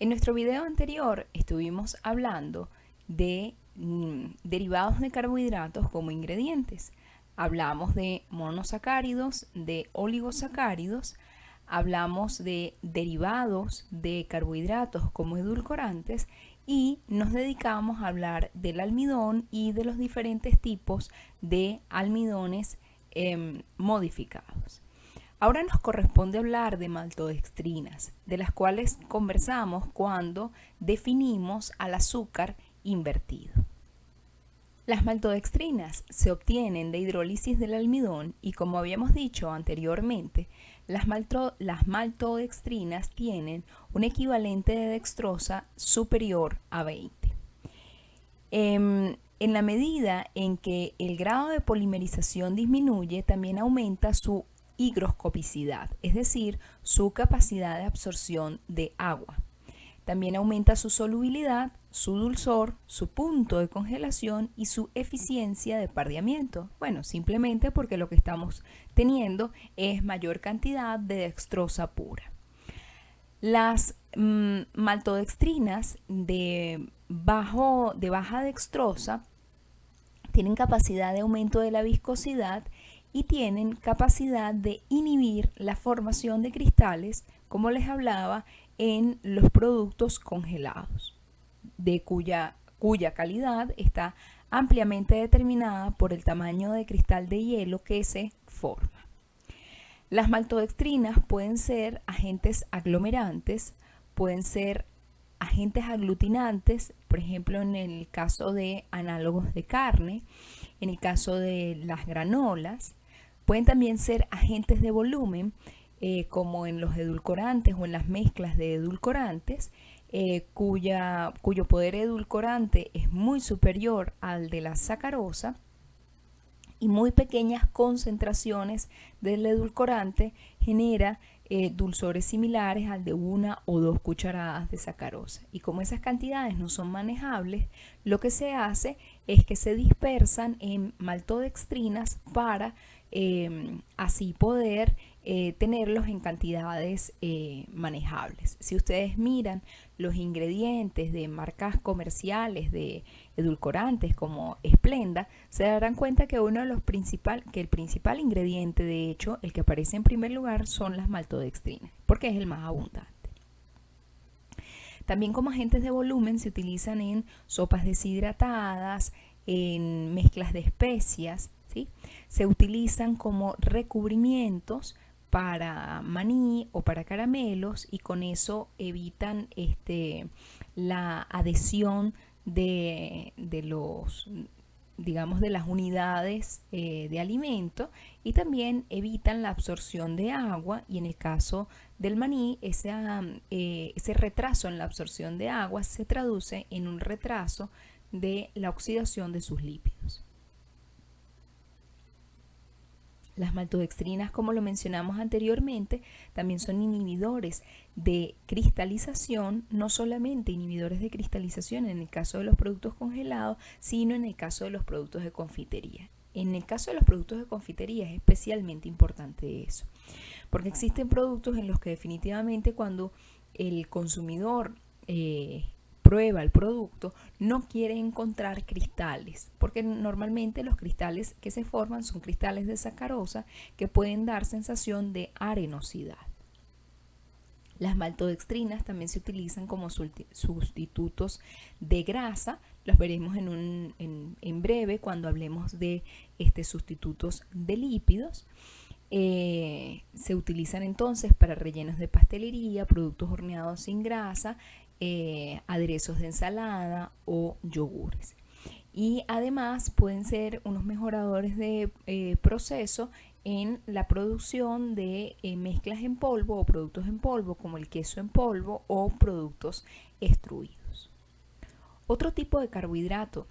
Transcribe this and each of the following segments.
En nuestro video anterior estuvimos hablando de derivados de carbohidratos como ingredientes. Hablamos de monosacáridos, de oligosacáridos, hablamos de derivados de carbohidratos como edulcorantes y nos dedicamos a hablar del almidón y de los diferentes tipos de almidones modificados. Ahora nos corresponde hablar de maltodextrinas, de las cuales conversamos cuando definimos al azúcar invertido. Las maltodextrinas se obtienen de hidrólisis del almidón y, como habíamos dicho anteriormente, las maltodextrinas tienen un equivalente de dextrosa superior a 20. En la medida en que el grado de polimerización disminuye, también aumenta su higroscopicidad, es decir, su capacidad de absorción de agua. También aumenta su solubilidad, su dulzor, su punto de congelación y su eficiencia de pardeamiento. Bueno, simplemente porque lo que estamos teniendo es mayor cantidad de dextrosa pura. Las maltodextrinas de baja dextrosa tienen capacidad de aumento de la viscosidad y tienen capacidad de inhibir la formación de cristales, como les hablaba, en los productos congelados, de cuya calidad está ampliamente determinada por el tamaño de cristal de hielo que se forma. Las maltodextrinas pueden ser agentes aglomerantes, pueden ser agentes aglutinantes, por ejemplo en el caso de análogos de carne, en el caso de las granolas. Pueden también ser agentes de volumen, como en los edulcorantes o en las mezclas de edulcorantes, cuyo poder edulcorante es muy superior al de la sacarosa, y muy pequeñas concentraciones del edulcorante genera dulzores similares al de 1 o 2 cucharadas de sacarosa. Y como esas cantidades no son manejables, lo que se hace es que se dispersan en maltodextrinas para así poder tenerlos en cantidades manejables. Si ustedes miran los ingredientes de marcas comerciales de edulcorantes como Splenda, se darán cuenta que el principal ingrediente, de hecho, el que aparece en primer lugar, son las maltodextrinas, porque es el más abundante. También como agentes de volumen se utilizan en sopas deshidratadas, en mezclas de especias, ¿sí? Se utilizan como recubrimientos para maní o para caramelos y con eso evitan la adhesión de las unidades de alimento, y también evitan la absorción de agua, y en el caso del maní ese retraso en la absorción de agua se traduce en un retraso de la oxidación de sus lípidos. Las maltodextrinas, como lo mencionamos anteriormente, también son inhibidores de cristalización, no solamente inhibidores de cristalización en el caso de los productos congelados, sino en el caso de los productos de confitería. En el caso de los productos de confitería es especialmente importante eso, porque existen productos en los que definitivamente cuando el consumidor prueba el producto, no quiere encontrar cristales, porque normalmente los cristales que se forman son cristales de sacarosa que pueden dar sensación de arenosidad. Las maltodextrinas también se utilizan como sustitutos de grasa, los veremos en breve cuando hablemos de sustitutos de lípidos. Se utilizan entonces para rellenos de pastelería, productos horneados sin grasa, aderezos de ensalada o yogures. Y además pueden ser unos mejoradores de proceso en la producción de mezclas en polvo o productos en polvo, como el queso en polvo o productos extruidos. Otro tipo de carbohidrato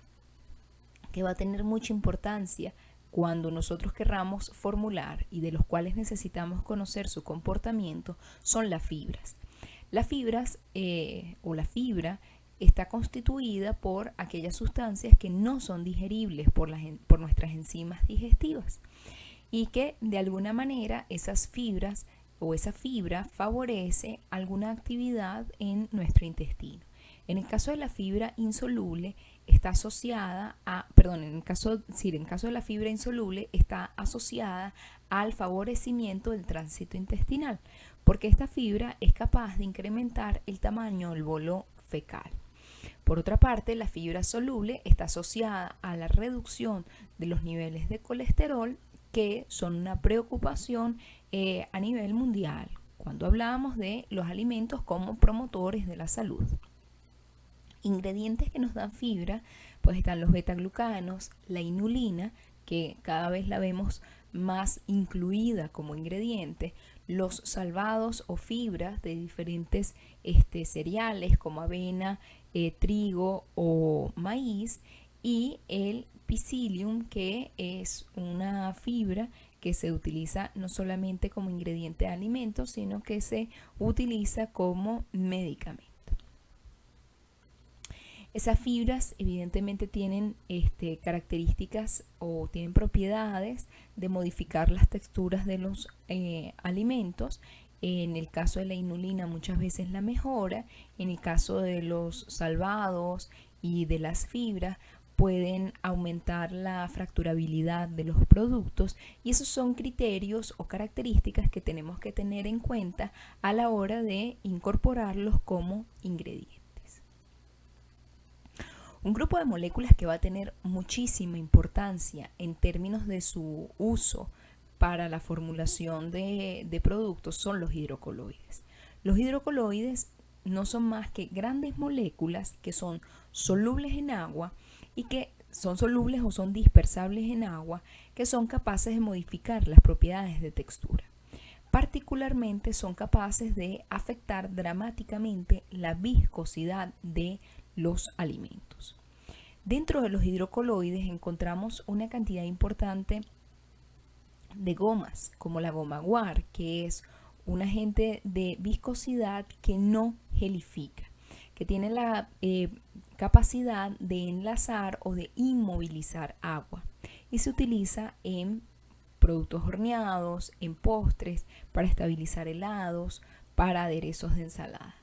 que va a tener mucha importancia cuando nosotros querramos formular y de los cuales necesitamos conocer su comportamiento son las fibras. Las fibras o la fibra está constituida por aquellas sustancias que no son digeribles por nuestras enzimas digestivas, y que de alguna manera esas fibras o esa fibra favorece alguna actividad en nuestro intestino. En el caso de la fibra insoluble está asociada a, perdón, en el caso de la fibra insoluble está asociada al favorecimiento del tránsito intestinal, porque esta fibra es capaz de incrementar el tamaño del bolo fecal. Por otra parte, la fibra soluble está asociada a la reducción de los niveles de colesterol, que son una preocupación a nivel mundial, cuando hablamos de los alimentos como promotores de la salud. Ingredientes que nos dan fibra, pues están los betaglucanos, la inulina, que cada vez la vemos más incluida como ingrediente, los salvados o fibras de diferentes cereales como avena, trigo o maíz, y el psyllium, que es una fibra que se utiliza no solamente como ingrediente de alimentos, sino que se utiliza como medicamento. Esas fibras evidentemente tienen características o tienen propiedades de modificar las texturas de los alimentos. En el caso de la inulina muchas veces la mejora. En el caso de los salvados y de las fibras pueden aumentar la fracturabilidad de los productos, y esos son criterios o características que tenemos que tener en cuenta a la hora de incorporarlos como ingredientes. Un grupo de moléculas que va a tener muchísima importancia en términos de su uso para la formulación de productos son los hidrocoloides. Los hidrocoloides no son más que grandes moléculas que son solubles en agua y que son solubles o son dispersables en agua, que son capaces de modificar las propiedades de textura. Particularmente son capaces de afectar dramáticamente la viscosidad de los alimentos. Dentro de los hidrocoloides encontramos una cantidad importante de gomas, como la goma guar, que es un agente de viscosidad que no gelifica, que tiene la capacidad de enlazar o de inmovilizar agua, y se utiliza en productos horneados, en postres, para estabilizar helados, para aderezos de ensalada.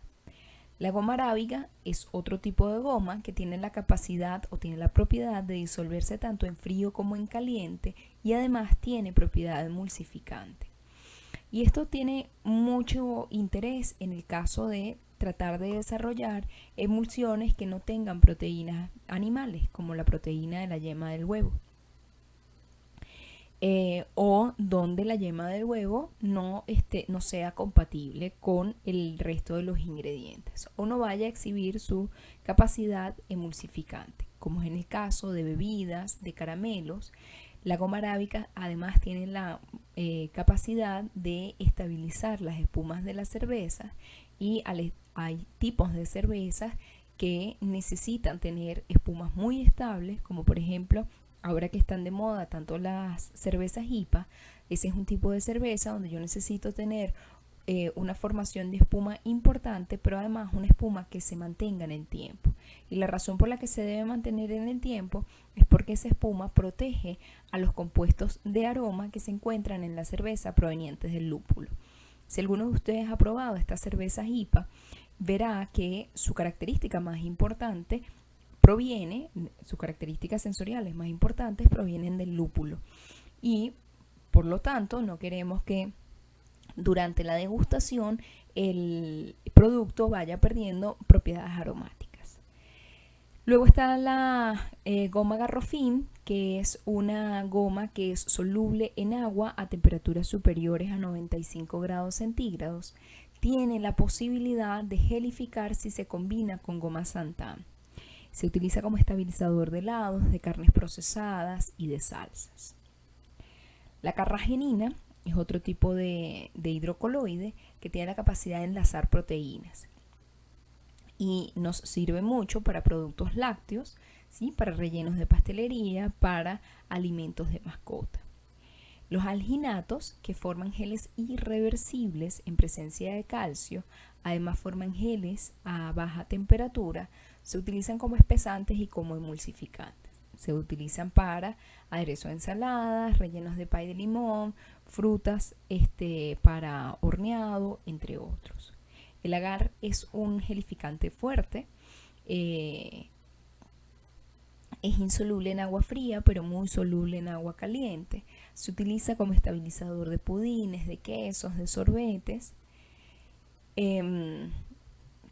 La goma arábiga es otro tipo de goma que tiene la capacidad o tiene la propiedad de disolverse tanto en frío como en caliente, y además tiene propiedad emulsificante. Y esto tiene mucho interés en el caso de tratar de desarrollar emulsiones que no tengan proteínas animales, como la proteína de la yema del huevo. O donde la yema del huevo no sea compatible con el resto de los ingredientes o no vaya a exhibir su capacidad emulsificante, como es en el caso de bebidas, de caramelos. La goma arábica además tiene la capacidad de estabilizar las espumas de la cerveza, y hay tipos de cervezas que necesitan tener espumas muy estables, como por ejemplo ahora que están de moda tanto las cervezas IPA. Ese es un tipo de cerveza donde yo necesito tener una formación de espuma importante, pero además una espuma que se mantenga en el tiempo. Y la razón por la que se debe mantener en el tiempo es porque esa espuma protege a los compuestos de aroma que se encuentran en la cerveza provenientes del lúpulo. Si alguno de ustedes ha probado estas cervezas IPA, verá que su característica más importante sus características sensoriales más importantes provienen del lúpulo, y por lo tanto no queremos que durante la degustación el producto vaya perdiendo propiedades aromáticas. Luego está la goma garrofín, que es una goma que es soluble en agua a temperaturas superiores a 95 grados centígrados. Tiene la posibilidad de gelificar si se combina con goma santán. Se utiliza como estabilizador de helados, de carnes procesadas y de salsas. La carragenina es otro tipo de hidrocoloide que tiene la capacidad de enlazar proteínas y nos sirve mucho para productos lácteos, ¿sí? Para rellenos de pastelería, para alimentos de mascota. Los alginatos, que forman geles irreversibles en presencia de calcio, además forman geles a baja temperatura, se utilizan como espesantes y como emulsificantes. Se utilizan para aderezo de ensaladas, rellenos de pay de limón, frutas para horneado, entre otros. El agar es un gelificante fuerte. Es insoluble en agua fría, pero muy soluble en agua caliente. Se utiliza como estabilizador de pudines, de quesos, de sorbetes.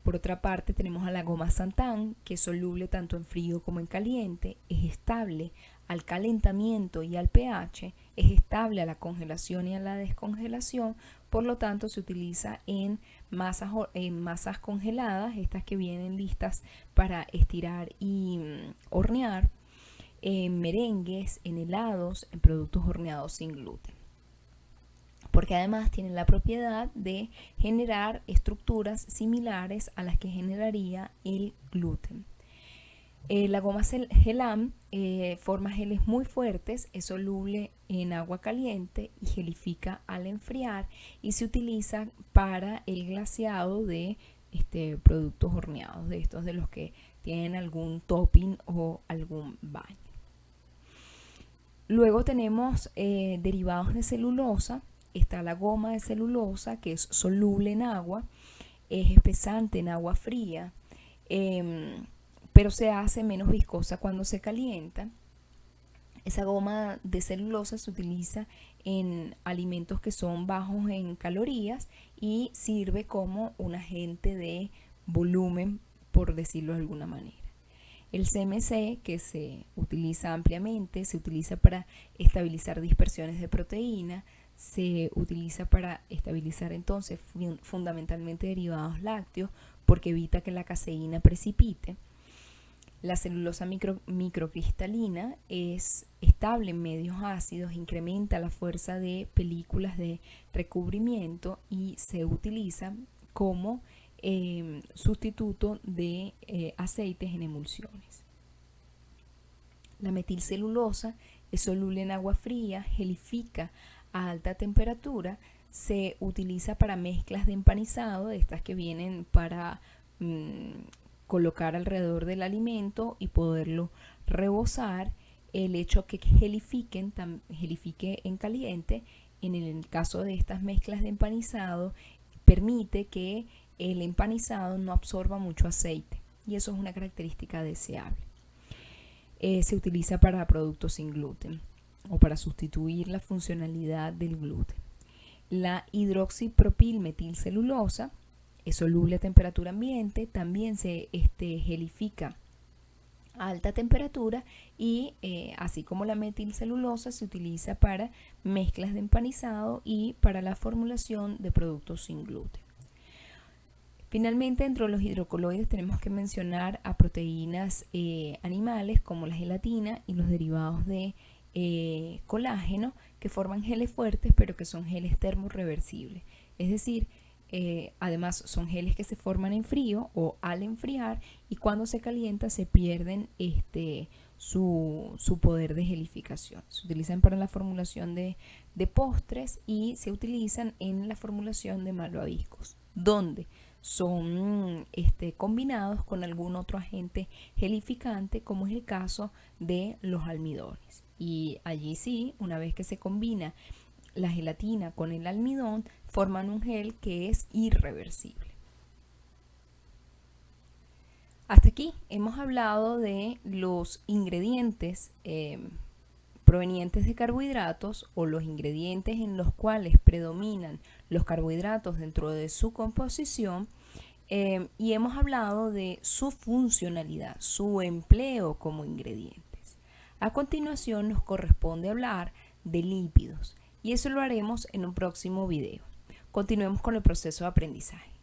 Por otra parte, tenemos a la goma santán, que es soluble tanto en frío como en caliente, es estable al calentamiento y al pH, es estable a la congelación y a la descongelación, por lo tanto se utiliza en masas congeladas, estas que vienen listas para estirar y hornear, en merengues, en helados, en productos horneados sin gluten. Porque además tienen la propiedad de generar estructuras similares a las que generaría el gluten. La goma gelam forma geles muy fuertes, es soluble en agua caliente y gelifica al enfriar y se utiliza para el glaseado de productos horneados, de estos de los que tienen algún topping o algún baño. Luego tenemos derivados de celulosa. Está la goma de celulosa, que es soluble en agua, es espesante en agua fría, pero se hace menos viscosa cuando se calienta. Esa goma de celulosa se utiliza en alimentos que son bajos en calorías y sirve como un agente de volumen, por decirlo de alguna manera. El CMC, que se utiliza ampliamente, se utiliza para estabilizar dispersiones de proteína, se utiliza para estabilizar entonces fundamentalmente derivados lácteos porque evita que la caseína precipite. La celulosa microcristalina es estable en medios ácidos, incrementa la fuerza de películas de recubrimiento y se utiliza como sustituto de aceites en emulsiones. La metilcelulosa es soluble en agua fría, gelifica a alta temperatura, se utiliza para mezclas de empanizado, de estas que vienen para colocar alrededor del alimento y poderlo rebozar. El hecho que gelifique en caliente, en el caso de estas mezclas de empanizado, permite que el empanizado no absorba mucho aceite y eso es una característica deseable. Se utiliza para productos sin gluten o para sustituir la funcionalidad del gluten. La hidroxipropilmetilcelulosa es soluble a temperatura ambiente, también se gelifica a alta temperatura y así como la metilcelulosa se utiliza para mezclas de empanizado y para la formulación de productos sin gluten. Finalmente, entre los hidrocoloides tenemos que mencionar a proteínas animales como la gelatina y los derivados de colágeno, que forman geles fuertes pero que son geles termorreversibles, es decir, además son geles que se forman en frío o al enfriar y cuando se calienta se pierden su poder de gelificación. Se utilizan para la formulación de postres y se utilizan en la formulación de malvaviscos, donde son combinados con algún otro agente gelificante, como es el caso de los almidones. Y allí sí, una vez que se combina la gelatina con el almidón, forman un gel que es irreversible. Hasta aquí hemos hablado de los ingredientes provenientes de carbohidratos o los ingredientes en los cuales predominan los carbohidratos dentro de su composición y hemos hablado de su funcionalidad, su empleo como ingredientes. A continuación nos corresponde hablar de lípidos y eso lo haremos en un próximo video. Continuemos con el proceso de aprendizaje.